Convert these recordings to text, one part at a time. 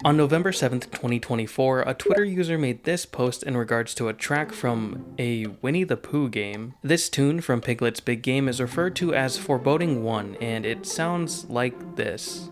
On November 7th, 2024, a Twitter user made this post in regards to a track from a Winnie the Pooh game. This tune from Piglet's Big Game is referred to as Foreboding 1, and it sounds like this.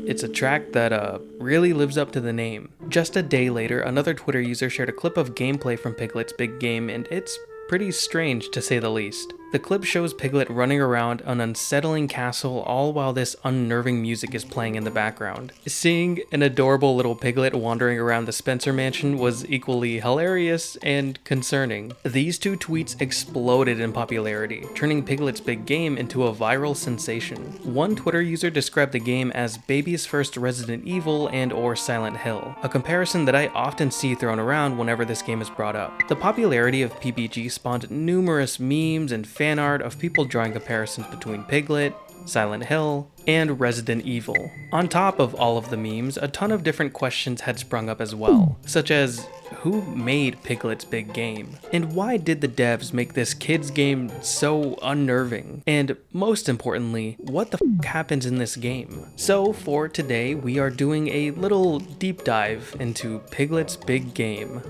It's a track that really lives up to the name. Just a day later, another Twitter user shared a clip of gameplay from Piglet's Big Game, and it's pretty strange to say the least. The clip shows Piglet running around an unsettling castle all while this unnerving music is playing in the background. Seeing an adorable little Piglet wandering around the Spencer mansion was equally hilarious and concerning. These two tweets exploded in popularity, turning Piglet's Big Game into a viral sensation. One Twitter user described the game as baby's first Resident Evil and or Silent Hill, a comparison that I often see thrown around whenever this game is brought up. The popularity of PBG spawned numerous memes and fan art of people drawing comparisons between Piglet, Silent Hill, and Resident Evil. On top of all of the memes, a ton of different questions had sprung up as well, such as who made Piglet's Big Game? And why did the devs make this kid's game so unnerving? And most importantly, what the f happens in this game? So for today, we are doing a little deep dive into Piglet's Big Game.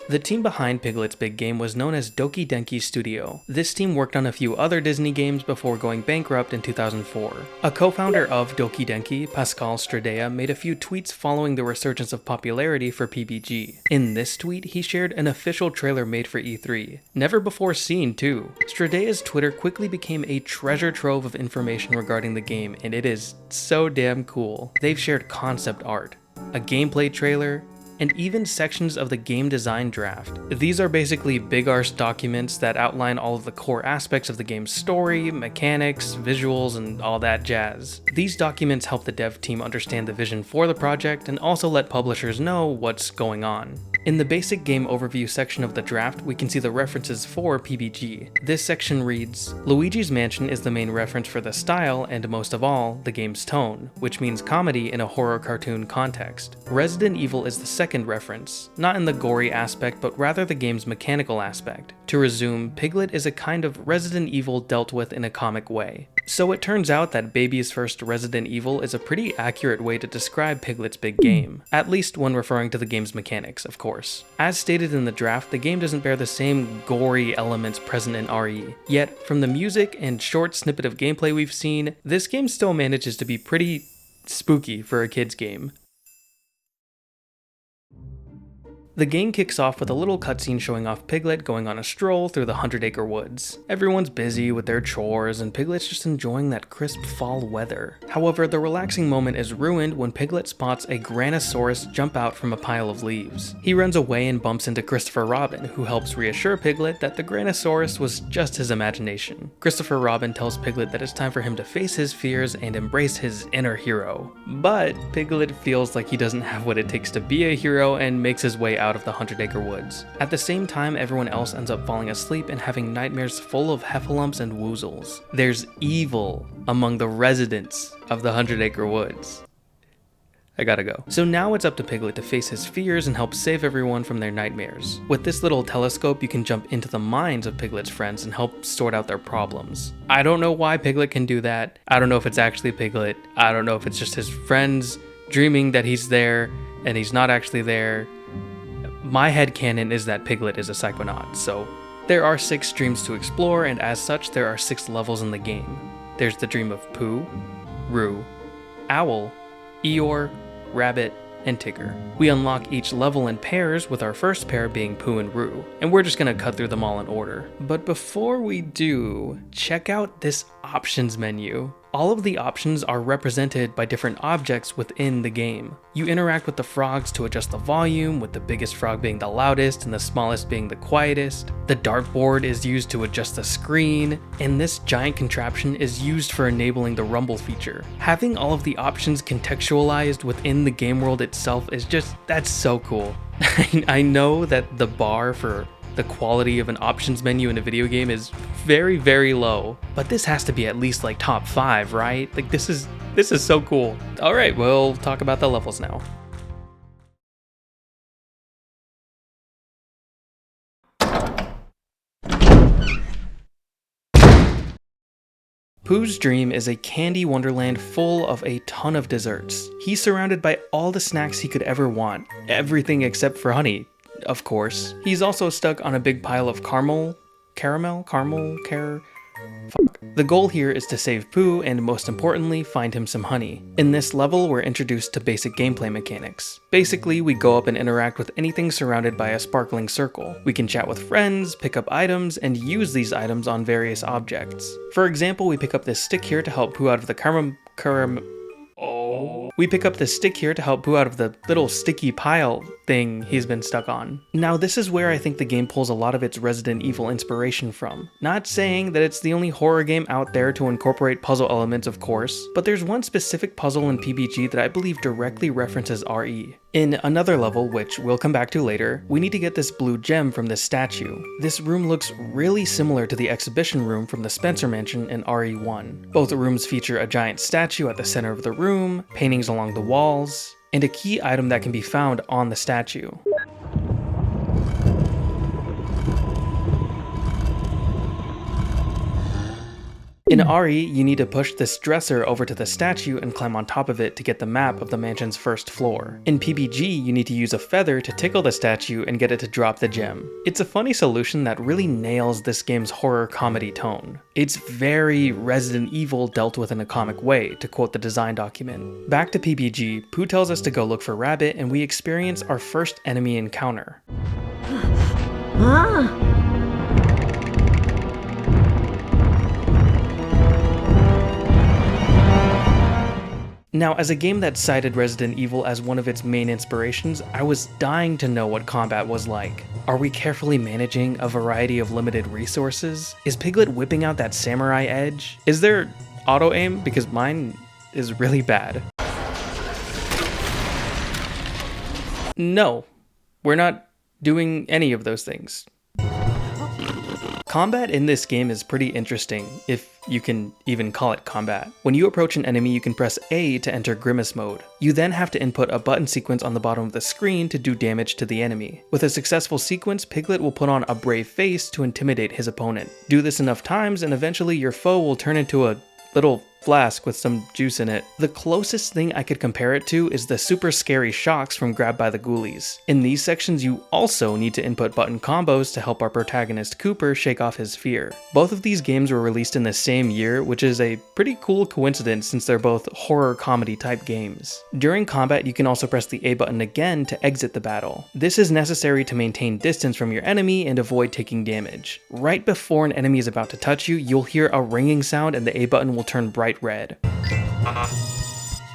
The team behind Piglet's Big Game was known as Doki Denki Studio. This team worked on a few other Disney games before going bankrupt in 2004. A co-founder of Doki Denki, Pascal Stradea, made a few tweets following the resurgence of popularity for PBG. In this tweet, he shared an official trailer made for E3. Never before seen, too. Stradea's Twitter quickly became a treasure trove of information regarding the game, and it is so damn cool. They've shared concept art, a gameplay trailer, and even sections of the game design draft. These are basically big arse documents that outline all of the core aspects of the game's story, mechanics, visuals, and all that jazz. These documents help the dev team understand the vision for the project and also let publishers know what's going on. In the basic game overview section of the draft, we can see the references for PBG. This section reads, Luigi's Mansion is the main reference for the style and, most of all, the game's tone, which means comedy in a horror cartoon context. Resident Evil is the second reference, not in the gory aspect but rather the game's mechanical aspect. To resume, Piglet is a kind of Resident Evil dealt with in a comic way. So it turns out that baby's first Resident Evil is a pretty accurate way to describe Piglet's Big Game, at least when referring to the game's mechanics, of course. As stated in the draft, the game doesn't bear the same gory elements present in RE, yet from the music and short snippet of gameplay we've seen, this game still manages to be pretty spooky for a kid's game. The game kicks off with a little cutscene showing off Piglet going on a stroll through the 100-acre woods. Everyone's busy with their chores and Piglet's just enjoying that crisp fall weather. However, the relaxing moment is ruined when Piglet spots a Granosaurus jump out from a pile of leaves. He runs away and bumps into Christopher Robin, who helps reassure Piglet that the Granosaurus was just his imagination. Christopher Robin tells Piglet that it's time for him to face his fears and embrace his inner hero. But Piglet feels like he doesn't have what it takes to be a hero and makes his way out of the 100-acre woods. At the same time, everyone else ends up falling asleep and having nightmares full of heffalumps and woozles. There's evil among the residents of the 100-acre woods. I gotta go. So now it's up to Piglet to face his fears and help save everyone from their nightmares. With this little telescope, you can jump into the minds of Piglet's friends and help sort out their problems. I don't know why Piglet can do that. I don't know if it's actually Piglet. I don't know if it's just his friends dreaming that he's there and he's not actually there. My headcanon is that Piglet is a psychonaut, so there are 6 dreams to explore, and as such, there are 6 levels in the game. There's the dream of Pooh, Roo, Owl, Eeyore, Rabbit, and Tigger. We unlock each level in pairs, with our first pair being Pooh and Roo, and we're just gonna cut through them all in order. But before we do, check out this options menu. All of the options are represented by different objects within the game. You interact with the frogs to adjust the volume, with the biggest frog being the loudest and the smallest being the quietest. The dartboard is used to adjust the screen, and this giant contraption is used for enabling the rumble feature. Having all of the options contextualized within the game world itself is just, that's so cool. I know that the bar for the quality of an options menu in a video game is very, very low, but this has to be at least like top 5, right? Like this is so cool. All right, we'll talk about the levels now. Pooh's dream is a candy wonderland full of a ton of desserts. He's surrounded by all the snacks he could ever want, everything except for honey, of course. He's also stuck on a big pile of The goal here is to save Pooh and, most importantly, find him some honey. In this level, we're introduced to basic gameplay mechanics. Basically, we go up and interact with anything surrounded by a sparkling circle. We can chat with friends, pick up items, and use these items on various objects. For example, we pick up this stick here to help Pooh out of the We pick up this stick here to help Pooh out of the little sticky pile thing he's been stuck on. Now this is where I think the game pulls a lot of its Resident Evil inspiration from. Not saying that it's the only horror game out there to incorporate puzzle elements, of course, but there's one specific puzzle in PBG that I believe directly references RE. In another level, which we'll come back to later, we need to get this blue gem from this statue. This room looks really similar to the exhibition room from the Spencer Mansion in RE1. Both rooms feature a giant statue at the center of the room, paintings along the walls, and a key item that can be found on the statue. In RE, you need to push this dresser over to the statue and climb on top of it to get the map of the mansion's first floor. In PBG, you need to use a feather to tickle the statue and get it to drop the gem. It's a funny solution that really nails this game's horror comedy tone. It's very Resident Evil dealt with in a comic way, to quote the design document. Back to PBG, Pooh tells us to go look for Rabbit and we experience our first enemy encounter. Now, as a game that cited Resident Evil as one of its main inspirations, I was dying to know what combat was like. Are we carefully managing a variety of limited resources? Is Piglet whipping out that samurai edge? Is there auto-aim? Because mine is really bad. No, we're not doing any of those things. Combat in this game is pretty interesting, if you can even call it combat. When you approach an enemy, you can press A to enter Grimace mode. You then have to input a button sequence on the bottom of the screen to do damage to the enemy. With a successful sequence, Piglet will put on a brave face to intimidate his opponent. Do this enough times and eventually your foe will turn into a little flask with some juice in it. The closest thing I could compare it to is the super scary shocks from Grabbed by the Ghoulies. In these sections, you also need to input button combos to help our protagonist Cooper shake off his fear. Both of these games were released in the same year, which is a pretty cool coincidence since they're both horror comedy type games. During combat, you can also press the A button again to exit the battle. This is necessary to maintain distance from your enemy and avoid taking damage. Right before an enemy is about to touch you, you'll hear a ringing sound and the A button will turn bright red.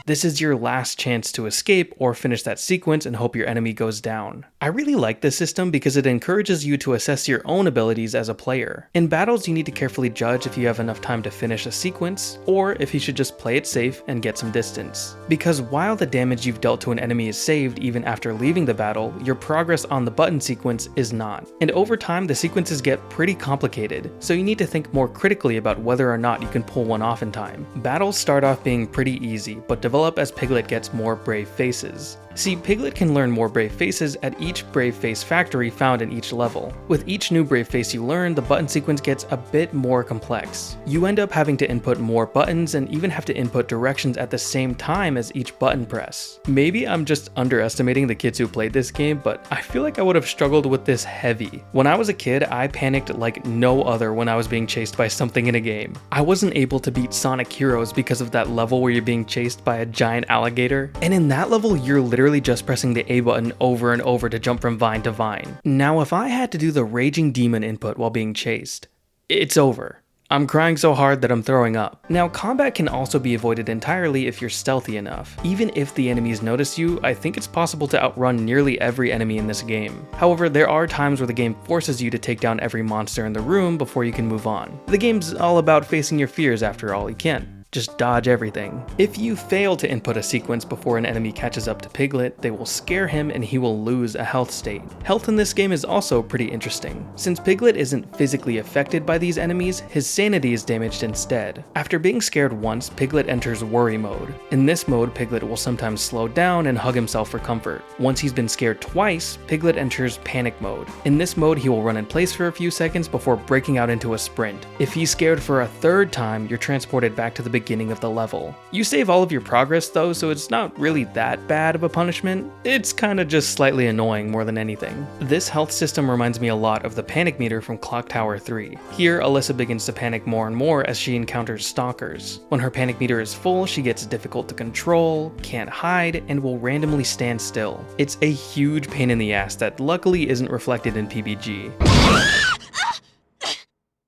This is your last chance to escape or finish that sequence and hope your enemy goes down. I really like this system because it encourages you to assess your own abilities as a player. In battles, you need to carefully judge if you have enough time to finish a sequence, or if you should just play it safe and get some distance. Because while the damage you've dealt to an enemy is saved even after leaving the battle, your progress on the button sequence is not. And over time, the sequences get pretty complicated, so you need to think more critically about whether or not you can pull one off in time. Battles start off being pretty easy, but develop as Piglet gets more brave faces. See, Piglet can learn more brave faces at each brave face factory found in each level. With each new brave face you learn, the button sequence gets a bit more complex. You end up having to input more buttons and even have to input directions at the same time as each button press. Maybe I'm just underestimating the kids who played this game, but I feel like I would have struggled with this heavy. When I was a kid, I panicked like no other when I was being chased by something in a game. I wasn't able to beat Sonic Heroes because of that level where you're being chased by a giant alligator, and in that level you're literally just pressing the A button over and over to jump from vine to vine. Now if I had to do the raging demon input while being chased, it's over. I'm crying so hard that I'm throwing up. Now, combat can also be avoided entirely if you're stealthy enough. Even if the enemies notice you, I think it's possible to outrun nearly every enemy in this game. However, there are times where the game forces you to take down every monster in the room before you can move on. The game's all about facing your fears after all, you can't just dodge everything. If you fail to input a sequence before an enemy catches up to Piglet, they will scare him and he will lose a health state. Health in this game is also pretty interesting. Since Piglet isn't physically affected by these enemies, his sanity is damaged instead. After being scared once, Piglet enters worry mode. In this mode, Piglet will sometimes slow down and hug himself for comfort. Once he's been scared twice, Piglet enters panic mode. In this mode, he will run in place for a few seconds before breaking out into a sprint. If he's scared for a third time, you're transported back to the beginning of the level. You save all of your progress though, so it's not really that bad of a punishment. It's kinda just slightly annoying more than anything. This health system reminds me a lot of the panic meter from Clock Tower 3. Here, Alyssa begins to panic more and more as she encounters stalkers. When her panic meter is full, she gets difficult to control, can't hide, and will randomly stand still. It's a huge pain in the ass that luckily isn't reflected in PBG.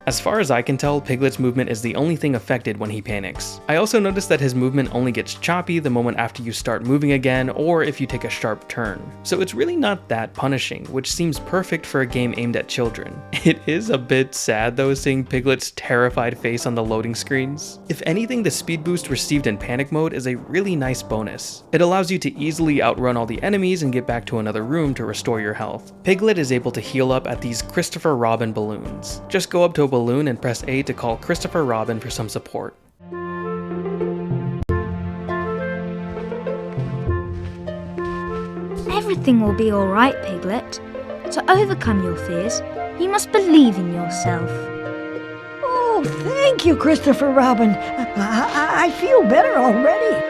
As far as I can tell, Piglet's movement is the only thing affected when he panics. I also noticed that his movement only gets choppy the moment after you start moving again or if you take a sharp turn. So it's really not that punishing, which seems perfect for a game aimed at children. It is a bit sad though seeing Piglet's terrified face on the loading screens. If anything, the speed boost received in panic mode is a really nice bonus. It allows you to easily outrun all the enemies and get back to another room to restore your health. Piglet is able to heal up at these Christopher Robin balloons. Just go up to a balloon and press A to call Christopher Robin for some support. Everything will be alright, Piglet. To overcome your fears, you must believe in yourself. Oh, thank you, Christopher Robin. I feel better already.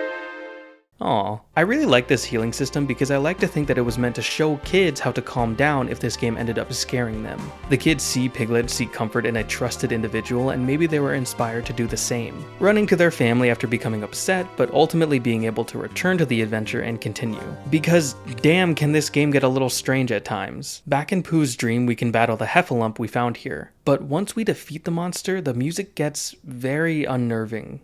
Aw, I really like this healing system because I like to think that it was meant to show kids how to calm down if this game ended up scaring them. The kids see Piglet seek comfort in a trusted individual and maybe they were inspired to do the same, running to their family after becoming upset, but ultimately being able to return to the adventure and continue. Because damn, can this game get a little strange at times. Back in Pooh's dream, we can battle the Heffalump we found here, but once we defeat the monster, the music gets very unnerving.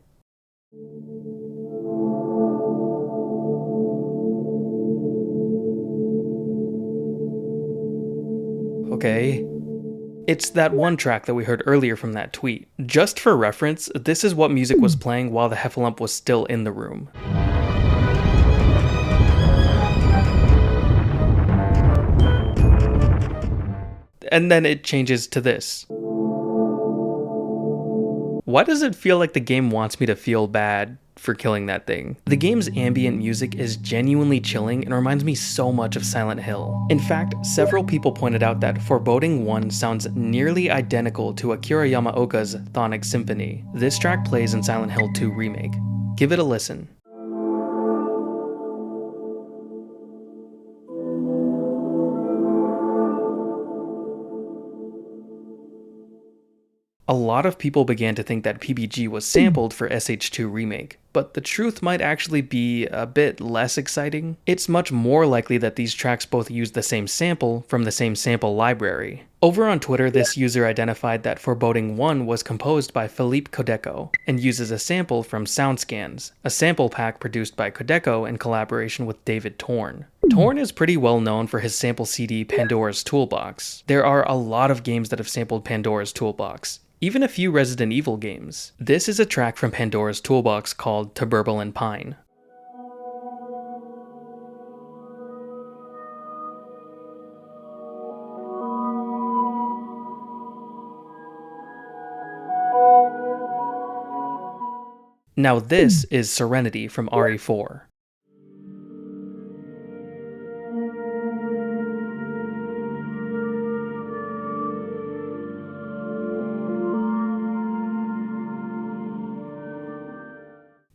Okay. It's that one track that we heard earlier from that tweet. Just for reference, this is what music was playing while the Heffalump was still in the room. And then it changes to this. Why does it feel like the game wants me to feel bad for killing that thing? The game's ambient music is genuinely chilling and reminds me so much of Silent Hill. In fact, several people pointed out that Foreboding 1 sounds nearly identical to Akira Yamaoka's Thonic Symphony. This track plays in Silent Hill 2 Remake. Give it a listen. A lot of people began to think that PBG was sampled for SH2 Remake, but the truth might actually be a bit less exciting. It's much more likely that these tracks both use the same sample from the same sample library. Over on Twitter, this user identified that Foreboding 1 was composed by Philippe Codeco and uses a sample from SoundScans, a sample pack produced by Codeco in collaboration with David Torn. Torn is pretty well known for his sample CD Pandora's Toolbox. There are a lot of games that have sampled Pandora's Toolbox, even a few Resident Evil games. This is a track from Pandora's Toolbox called To Burble and Pine. Now this is Serenity from RE4.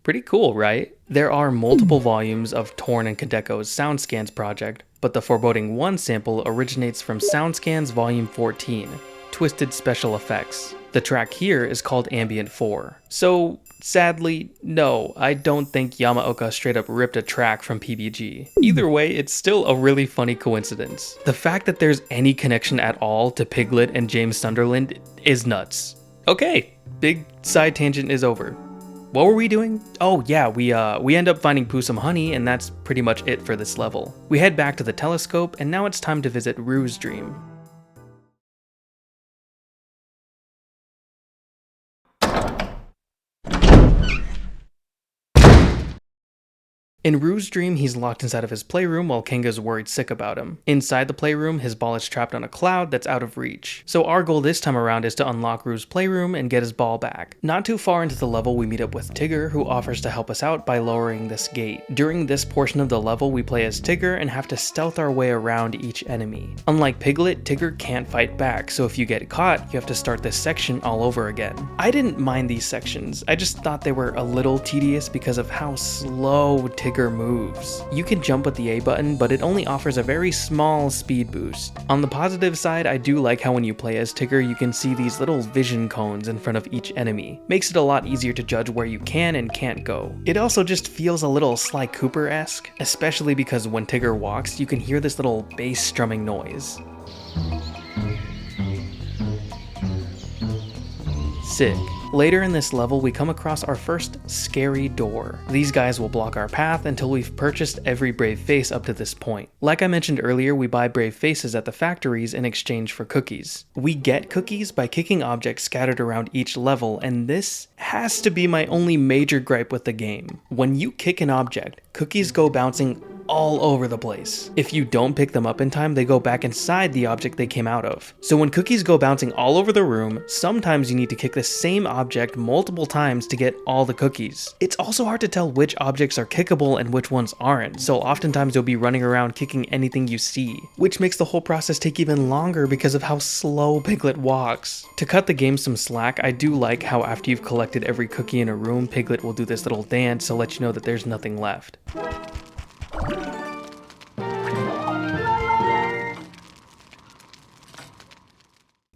Pretty cool, right? There are multiple volumes of Torn and Codeco's SoundScans project, but the Foreboding 1 sample originates from SoundScans Volume 14, Twisted Special Effects. The track here is called Ambient 4. So, sadly, no, I don't think Yamaoka straight up ripped a track from PBG. Either way, it's still a really funny coincidence. The fact that there's any connection at all to Piglet and James Sunderland is nuts. Okay, big side tangent is over. What were we doing? Oh yeah, we end up finding Pooh some honey, and that's pretty much it for this level. We head back to the telescope, and now it's time to visit Rue's dream. In Rue's dream, he's locked inside of his playroom while Kanga's worried sick about him. Inside the playroom, his ball is trapped on a cloud that's out of reach. So our goal this time around is to unlock Rue's playroom and get his ball back. Not too far into the level, we meet up with Tigger, who offers to help us out by lowering this gate. During this portion of the level, we play as Tigger and have to stealth our way around each enemy. Unlike Piglet, Tigger can't fight back, so if you get caught, you have to start this section all over again. I didn't mind these sections, I just thought they were a little tedious because of how slow Tigger moves. You can jump with the A button, but it only offers a very small speed boost. On the positive side, I do like how when you play as Tigger, you can see these little vision cones in front of each enemy. Makes it a lot easier to judge where you can and can't go. It also just feels a little Sly Cooper-esque, especially because when Tigger walks, you can hear this little bass strumming noise. Sick. Later in this level, we come across our first scary door. These guys will block our path until we've purchased every brave face up to this point. Like I mentioned earlier, we buy brave faces at the factories in exchange for cookies. We get cookies by kicking objects scattered around each level, and this has to be my only major gripe with the game. When you kick an object, cookies go bouncing all over the place. If you don't pick them up in time, they go back inside the object they came out of. So when cookies go bouncing all over the room, sometimes you need to kick the same object multiple times to get all the cookies. It's also hard to tell which objects are kickable and which ones aren't, so oftentimes you'll be running around kicking anything you see, which makes the whole process take even longer because of how slow Piglet walks. To cut the game some slack, I do like how after you've collected every cookie in a room, Piglet will do this little dance to let you know that there's nothing left.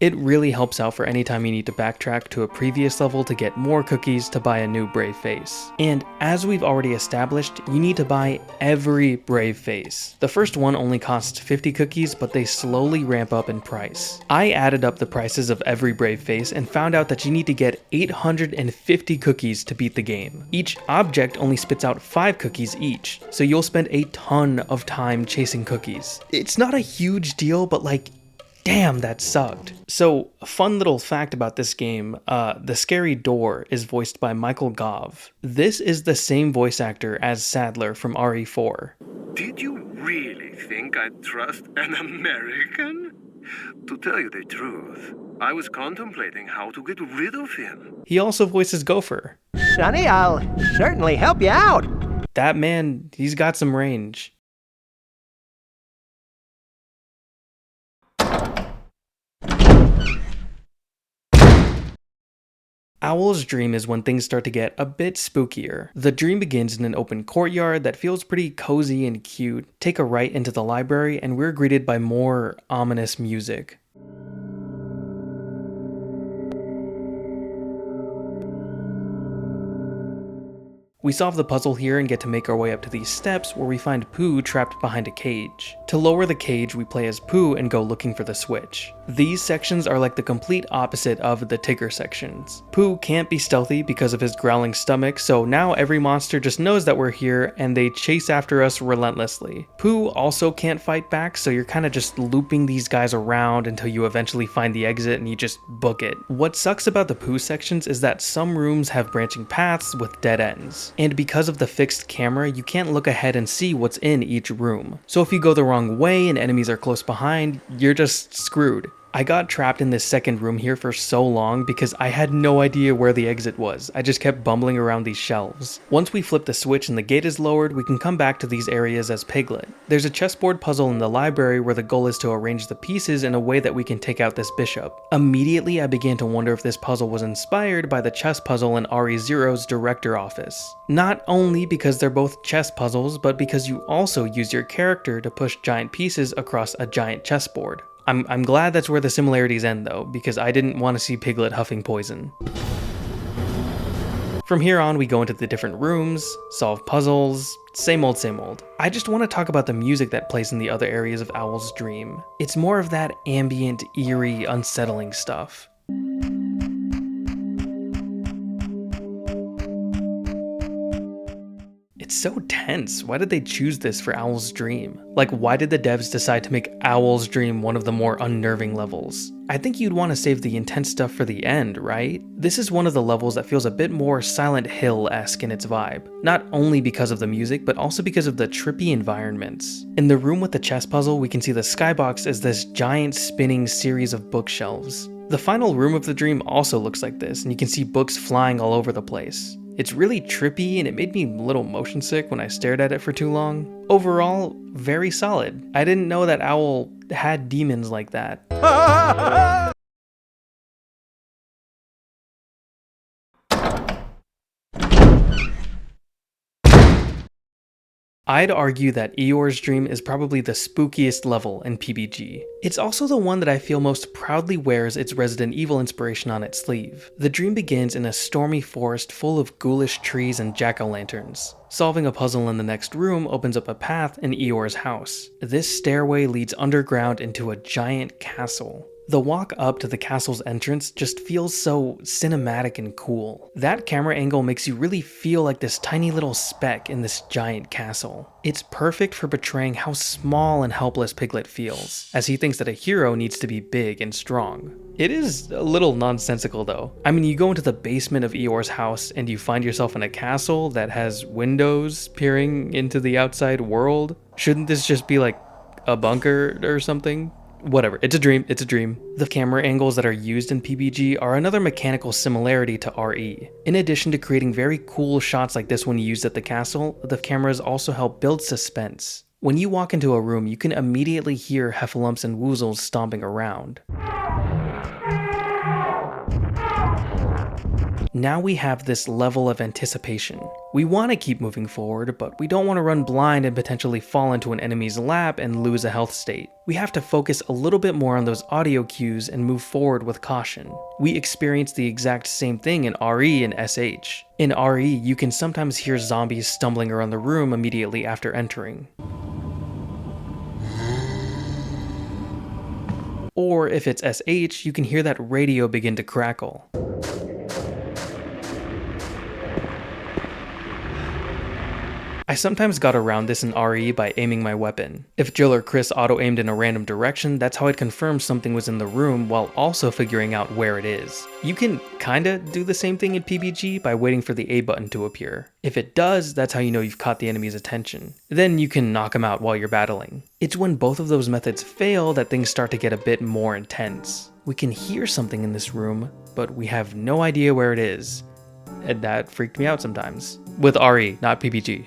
It really helps out for any time you need to backtrack to a previous level to get more cookies to buy a new brave face. And as we've already established, you need to buy every brave face. The first one only costs 50 cookies, but they slowly ramp up in price. I added up the prices of every brave face and found out that you need to get 850 cookies to beat the game. Each object only spits out 5 cookies each, so you'll spend a ton of time chasing cookies. It's not a huge deal, but like, damn, that sucked. So, a fun little fact about this game, the scary door is voiced by Michael Gove. This is the same voice actor as Sadler from RE4. Did you really think I'd trust an American? To tell you the truth, I was contemplating how to get rid of him. He also voices Gopher. Sonny, I'll certainly help you out. That man, he's got some range. Owl's dream is when things start to get a bit spookier. The dream begins in an open courtyard that feels pretty cozy and cute. Take a right into the library and we're greeted by more ominous music. We solve the puzzle here and get to make our way up to these steps where we find Pooh trapped behind a cage. To lower the cage, we play as Pooh and go looking for the switch. These sections are like the complete opposite of the Tigger sections. Pooh can't be stealthy because of his growling stomach, so now every monster just knows that we're here and they chase after us relentlessly. Pooh also can't fight back, so you're kind of just looping these guys around until you eventually find the exit and you just book it. What sucks about the Pooh sections is that some rooms have branching paths with dead ends. And because of the fixed camera, you can't look ahead and see what's in each room. So if you go the wrong way and enemies are close behind, you're just screwed. I got trapped in this second room here for so long because I had no idea where the exit was. I just kept bumbling around these shelves. Once we flip the switch and the gate is lowered, we can come back to these areas as Piglet. There's a chessboard puzzle in the library where the goal is to arrange the pieces in a way that we can take out this bishop. Immediately, I began to wonder if this puzzle was inspired by the chess puzzle in RE0's director office. Not only because they're both chess puzzles, but because you also use your character to push giant pieces across a giant chessboard. I'm glad that's where the similarities end though, because I didn't want to see Piglet huffing poison. From here on, we go into the different rooms, solve puzzles, same old, same old. I just want to talk about the music that plays in the other areas of Owl's dream. It's more of that ambient, eerie, unsettling stuff. It's so tense. Why did they choose this for Owl's dream? Like, why did the devs decide to make Owl's dream one of the more unnerving levels? I think you'd want to save the intense stuff for the end, right? This is one of the levels that feels a bit more Silent Hill-esque in its vibe, not only because of the music, but also because of the trippy environments. In the room with the chess puzzle, we can see the skybox as this giant spinning series of bookshelves. The final room of the dream also looks like this, and you can see books flying all over the place. It's really trippy, and it made me a little motion sick when I stared at it for too long. Overall, very solid. I didn't know that Owl had demons like that. I'd argue that Eeyore's Dream is probably the spookiest level in PBG. It's also the one that I feel most proudly wears its Resident Evil inspiration on its sleeve. The dream begins in a stormy forest full of ghoulish trees and jack-o'-lanterns. Solving a puzzle in the next room opens up a path in Eeyore's house. This stairway leads underground into a giant castle. The walk up to the castle's entrance just feels so cinematic and cool. That camera angle makes you really feel like this tiny little speck in this giant castle. It's perfect for portraying how small and helpless Piglet feels, as he thinks that a hero needs to be big and strong. It is a little nonsensical though. I mean, you go into the basement of Eeyore's house and you find yourself in a castle that has windows peering into the outside world. Shouldn't this just be like a bunker or something? Whatever, it's a dream, it's a dream. The camera angles that are used in PBG are another mechanical similarity to RE. In addition to creating very cool shots like this one used at the castle, the cameras also help build suspense. When you walk into a room, you can immediately hear Heffalumps and Woozles stomping around. Now we have this level of anticipation. We want to keep moving forward, but we don't want to run blind and potentially fall into an enemy's lap and lose a health state. We have to focus a little bit more on those audio cues and move forward with caution. We experience the exact same thing in RE and SH. In RE, you can sometimes hear zombies stumbling around the room immediately after entering. Or if it's SH, you can hear that radio begin to crackle. I sometimes got around this in RE by aiming my weapon. If Jill or Chris auto-aimed in a random direction, that's how I'd confirm something was in the room while also figuring out where it is. You can kinda do the same thing in PBG by waiting for the A button to appear. If it does, that's how you know you've caught the enemy's attention. Then you can knock them out while you're battling. It's when both of those methods fail that things start to get a bit more intense. We can hear something in this room, but we have no idea where it is. And that freaked me out sometimes. With RE, not PBG.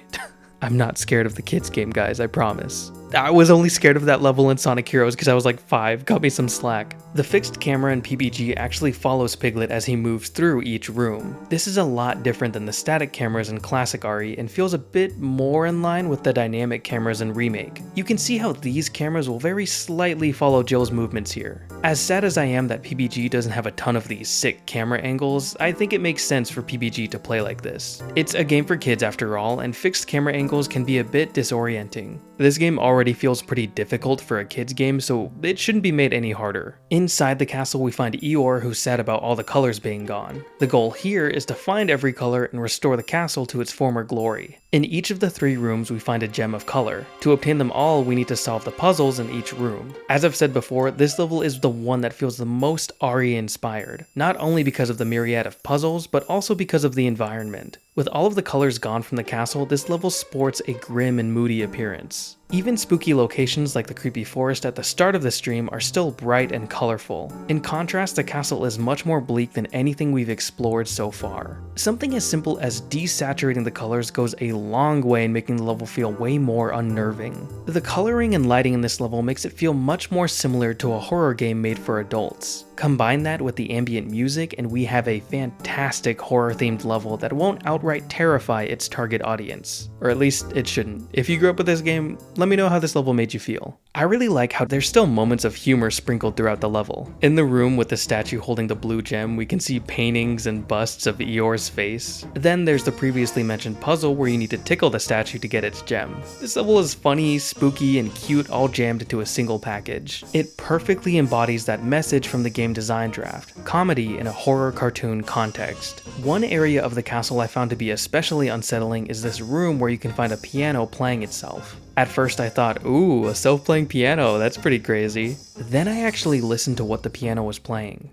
I'm not scared of the kids game, guys, I promise. I was only scared of that level in Sonic Heroes because I was like 5, cut me some slack. The fixed camera in PBG actually follows Piglet as he moves through each room. This is a lot different than the static cameras in classic RE and feels a bit more in line with the dynamic cameras in Remake. You can see how these cameras will very slightly follow Jill's movements here. As sad as I am that PBG doesn't have a ton of these sick camera angles, I think it makes sense for PBG to play like this. It's a game for kids after all, and fixed camera angles can be a bit disorienting. This game already feels pretty difficult for a kids game, so it shouldn't be made any harder. Inside the castle we find Eeyore, who's sad about all the colors being gone. The goal here is to find every color and restore the castle to its former glory. In each of the 3 rooms we find a gem of color. To obtain them all, we need to solve the puzzles in each room. As I've said before, this level is the one that feels the most RE inspired, not only because of the myriad of puzzles, but also because of the environment. With all of the colors gone from the castle, this level sports a grim and moody appearance. Even spooky locations like the creepy forest at the start of the stream are still bright and colorful. In contrast, the castle is much more bleak than anything we've explored so far. Something as simple as desaturating the colors goes a long way in making the level feel way more unnerving. The coloring and lighting in this level makes it feel much more similar to a horror game made for adults. Combine that with the ambient music and we have a fantastic horror-themed level that won't outright terrify its target audience. Or at least it shouldn't. If you grew up with this game, let me know how this level made you feel. I really like how there's still moments of humor sprinkled throughout the level. In the room with the statue holding the blue gem, we can see paintings and busts of Eeyore's face. Then there's the previously mentioned puzzle where you need to tickle the statue to get its gem. This level is funny, spooky, and cute all jammed into a single package. It perfectly embodies that message from the game design draft, comedy in a horror cartoon context. One area of the castle I found to be especially unsettling is this room where you can find a piano playing itself. At first I thought, ooh, a self-playing piano, that's pretty crazy. Then I actually listened to what the piano was playing.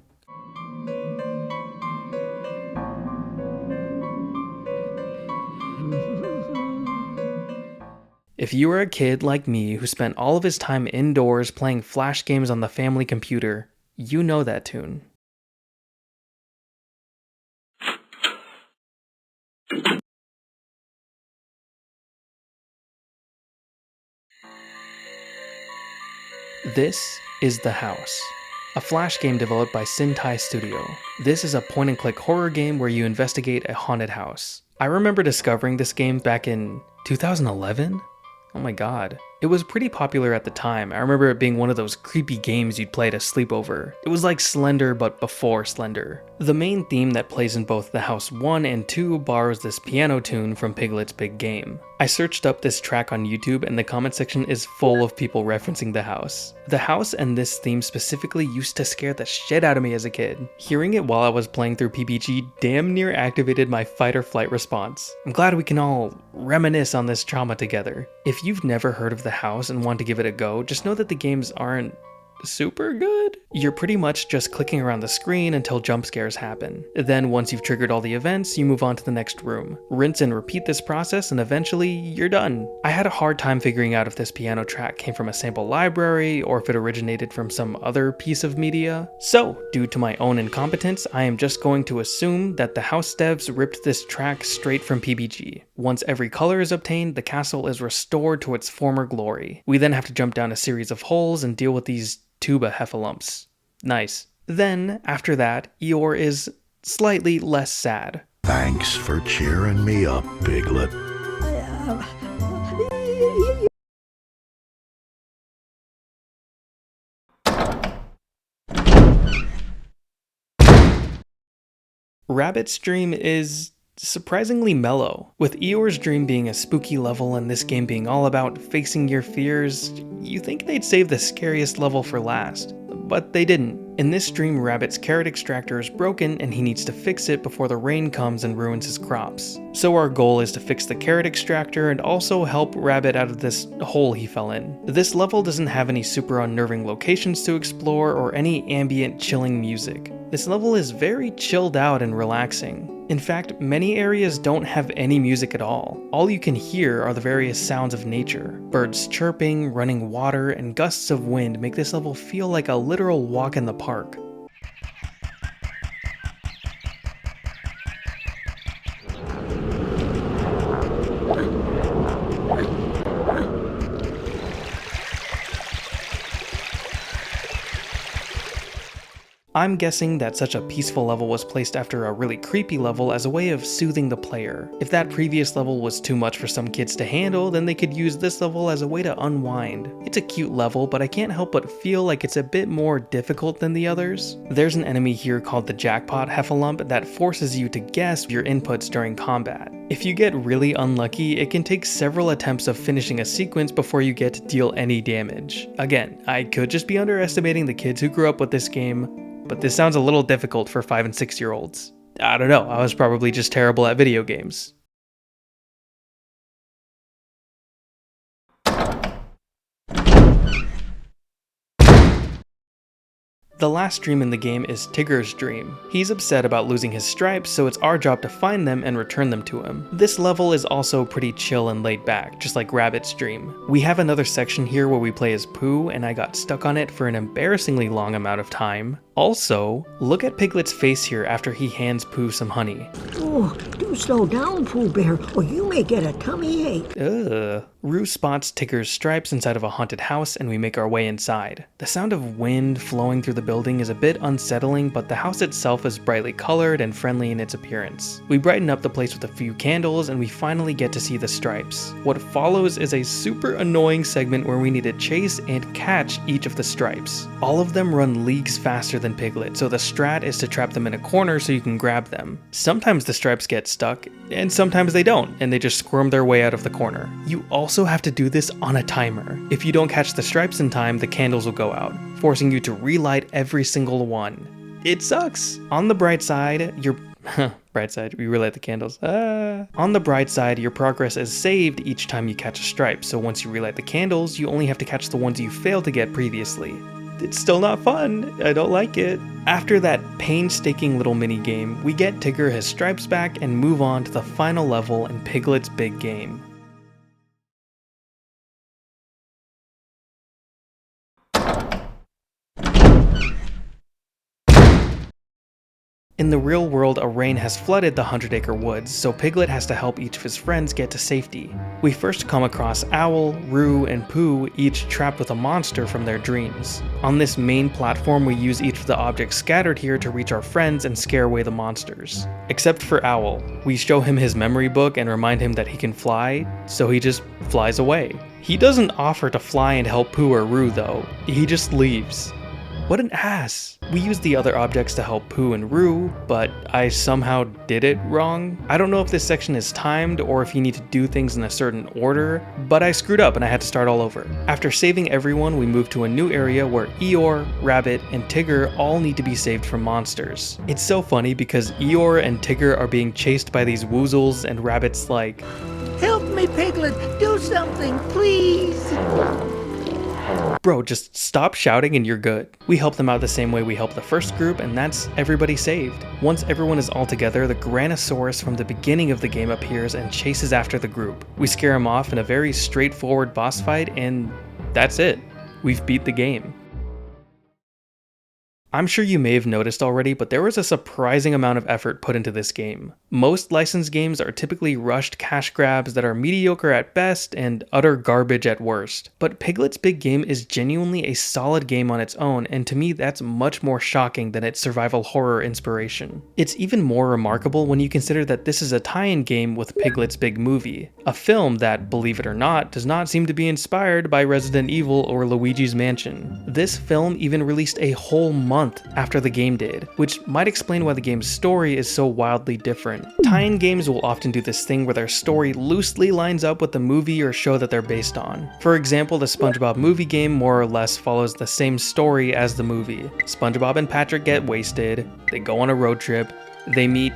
If you were a kid like me who spent all of his time indoors playing flash games on the family computer, you know that tune. This is The House, a flash game developed by Sentai Studio. This is a point-and-click horror game where you investigate a haunted house. I remember discovering this game back in 2011? Oh my god. It was pretty popular at the time. I remember it being one of those creepy games you'd play at a sleepover. It was like Slender, but before Slender. The main theme that plays in both The House 1 and 2 borrows this piano tune from Piglet's Big Game. I searched up this track on YouTube and the comment section is full of people referencing The House. The House and this theme specifically used to scare the shit out of me as a kid. Hearing it while I was playing through PBG damn near activated my fight or flight response. I'm glad we can all reminisce on this trauma together. If you've never heard of The House and want to give it a go, just know that the games aren't super good. You're pretty much just clicking around the screen until jump scares happen. Then once you've triggered all the events, you move on to the next room. Rinse and repeat this process and eventually you're done. I had a hard time figuring out if this piano track came from a sample library or if it originated from some other piece of media. So, due to my own incompetence, I am just going to assume that the House devs ripped this track straight from PBG. Once every color is obtained, the castle is restored to its former glory. We then have to jump down a series of holes and deal with these tuba Heffalumps. Nice. Then, after that, Eeyore is slightly less sad. Thanks for cheering me up, Piglet. Rabbit's dream is surprisingly mellow. With Eeyore's dream being a spooky level and this game being all about facing your fears, you think they'd save the scariest level for last. But they didn't. In this dream, Rabbit's carrot extractor is broken and he needs to fix it before the rain comes and ruins his crops. So our goal is to fix the carrot extractor and also help Rabbit out of this hole he fell in. This level doesn't have any super unnerving locations to explore or any ambient chilling music. This level is very chilled out and relaxing. In fact, many areas don't have any music at all. All you can hear are the various sounds of nature. Birds chirping, running water, and gusts of wind make this level feel like a literal walk in the park. I'm guessing that such a peaceful level was placed after a really creepy level as a way of soothing the player. If that previous level was too much for some kids to handle, then they could use this level as a way to unwind. It's a cute level, but I can't help but feel like it's a bit more difficult than the others. There's an enemy here called the Jackpot Heffalump that forces you to guess your inputs during combat. If you get really unlucky, it can take several attempts of finishing a sequence before you get to deal any damage. Again, I could just be underestimating the kids who grew up with this game, but this sounds a little difficult for 5 and 6 year olds. I don't know, I was probably just terrible at video games. The last dream in the game is Tigger's dream. He's upset about losing his stripes, so it's our job to find them and return them to him. This level is also pretty chill and laid back, just like Rabbit's dream. We have another section here where we play as Pooh, and I got stuck on it for an embarrassingly long amount of time. Also, look at Piglet's face here after he hands Pooh some honey. Oh, do slow down, Pooh Bear, or you may get a tummy ache. Ugh. Roo spots Tigger's stripes inside of a haunted house and we make our way inside. The sound of wind flowing through the building is a bit unsettling, but the house itself is brightly colored and friendly in its appearance. We brighten up the place with a few candles and we finally get to see the stripes. What follows is a super annoying segment where we need to chase and catch each of the stripes. All of them run leagues faster than Piglet, so the strat is to trap them in a corner so you can grab them. Sometimes the stripes get stuck, and sometimes they don't, and they just squirm their way out of the corner. You also have to do this on a timer. If you don't catch the stripes in time, the candles will go out, forcing you to relight every single one. It sucks! On the bright side, you're Bright side, we relight the candles. On the bright side, your progress is saved each time you catch a stripe, so once you relight the candles, you only have to catch the ones you failed to get previously. It's still not fun. I don't like it. After that painstaking little mini game, we get Tigger his stripes back and move on to the final level in Piglet's big game. In the real world, a rain has flooded the 100-acre woods, so Piglet has to help each of his friends get to safety. We first come across Owl, Roo, and Pooh, each trapped with a monster from their dreams. On this main platform, we use each of the objects scattered here to reach our friends and scare away the monsters. Except for Owl. We show him his memory book and remind him that he can fly, so he just flies away. He doesn't offer to fly and help Pooh or Roo though, he just leaves. What an ass! We used the other objects to help Pooh and Roo, but I somehow did it wrong. I don't know if this section is timed or if you need to do things in a certain order, but I screwed up and I had to start all over. After saving everyone, we move to a new area where Eeyore, Rabbit, and Tigger all need to be saved from monsters. It's so funny because Eeyore and Tigger are being chased by these woozles and Rabbit's like, Help me, Piglet! Do something, please! bro, just stop shouting and you're good. We help them out the same way we helped the first group, and that's everybody saved. Once everyone is all together, the Granosaurus from the beginning of the game appears and chases after the group. We scare him off in a very straightforward boss fight, and that's it. We've beat the game. I'm sure you may have noticed already, but there was a surprising amount of effort put into this game. Most licensed games are typically rushed cash grabs that are mediocre at best and utter garbage at worst. But Piglet's Big Game is genuinely a solid game on its own, and to me that's much more shocking than its survival horror inspiration. It's even more remarkable when you consider that this is a tie-in game with Piglet's Big Movie, a film that, believe it or not, does not seem to be inspired by Resident Evil or Luigi's Mansion. This film even released a whole month after the game did, which might explain why the game's story is so wildly different. Tie-in games will often do this thing where their story loosely lines up with the movie or show that they're based on. For example, the SpongeBob movie game more or less follows the same story as the movie. SpongeBob and Patrick get wasted, they go on a road trip, they meet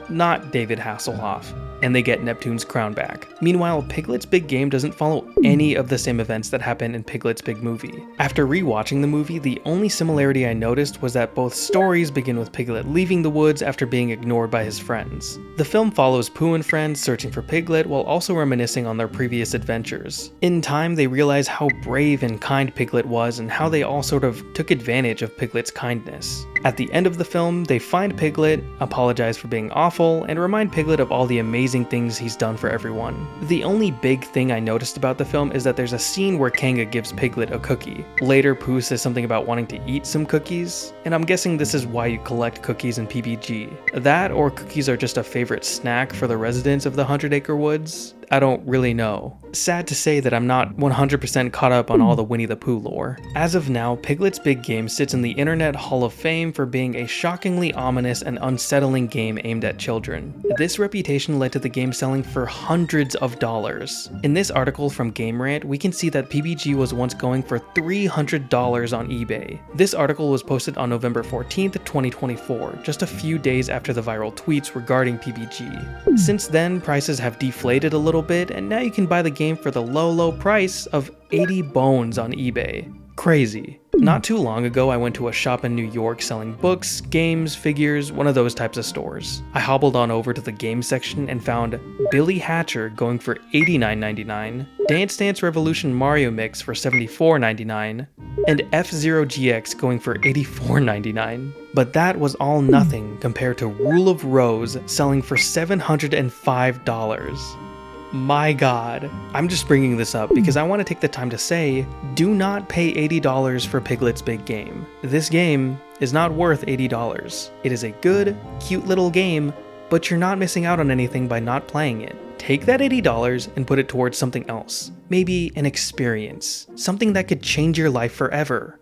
not David Hasselhoff, and they get Neptune's crown back. Meanwhile, Piglet's Big Game doesn't follow any of the same events that happen in Piglet's Big Movie. After rewatching the movie, the only similarity I noticed was that both stories begin with Piglet leaving the woods after being ignored by his friends. The film follows Pooh and friends searching for Piglet while also reminiscing on their previous adventures. In time, they realize how brave and kind Piglet was and how they all sort of took advantage of Piglet's kindness. At the end of the film, they find Piglet, apologize for being awful, and remind Piglet of all the amazing things he's done for everyone. The only big thing I noticed about the film is that there's a scene where Kanga gives Piglet a cookie. Later, Pooh says something about wanting to eat some cookies, and I'm guessing this is why you collect cookies in PBG. That, or cookies are just a favorite snack for the residents of the 100-acre woods? I don't really know. Sad to say that I'm not 100% caught up on all the Winnie the Pooh lore. As of now, Piglet's Big Game sits in the Internet Hall of Fame for being a shockingly ominous and unsettling game aimed at children. This reputation led to the game selling for hundreds of dollars. In this article from Game Rant, we can see that PBG was once going for $300 on eBay. This article was posted on November 14th, 2024, just a few days after the viral tweets regarding PBG. Since then, prices have deflated a little bit, and now you can buy the game for the low price of 80 bones on eBay. Crazy. Not too long ago, I went to a shop in New York selling books, games, figures, one of those types of stores. I hobbled on over to the game section and found Billy Hatcher going for $89.99, Dance Dance Revolution Mario Mix for $74.99, and F-Zero GX going for $84.99. But that was all nothing compared to Rule of Rose selling for $705. My god. I'm just bringing this up because I want to take the time to say, do not pay $80 for Piglet's Big Game. This game is not worth $80. It is a good, cute little game, but you're not missing out on anything by not playing it. Take that $80 and put it towards something else. Maybe an experience. Something that could change your life forever.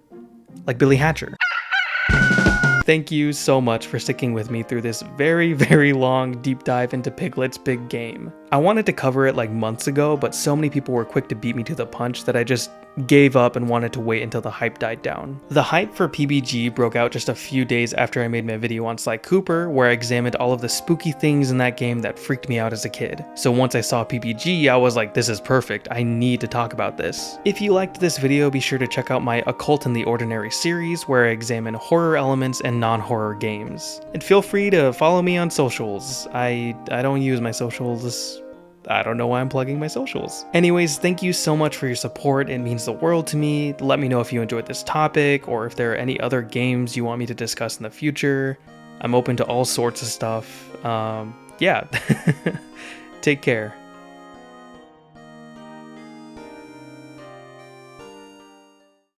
Like Billy Hatcher. Thank you so much for sticking with me through this very long deep dive into Piglet's Big Game. I wanted to cover it like months ago, but so many people were quick to beat me to the punch that I just gave up and wanted to wait until the hype died down. The hype for PBG broke out just a few days after I made my video on Sly Cooper, where I examined all of the spooky things in that game that freaked me out as a kid. So once I saw PBG, I was like, this is perfect, I need to talk about this. If you liked this video, be sure to check out my Occult in the Ordinary series, where I examine horror elements and non-horror games. And feel free to follow me on socials. I don't use my socials. I don't know why I'm plugging my socials. Anyways, thank you so much for your support. It means the world to me. Let me know if you enjoyed this topic or if there are any other games you want me to discuss in the future. I'm open to all sorts of stuff. Yeah. Take care.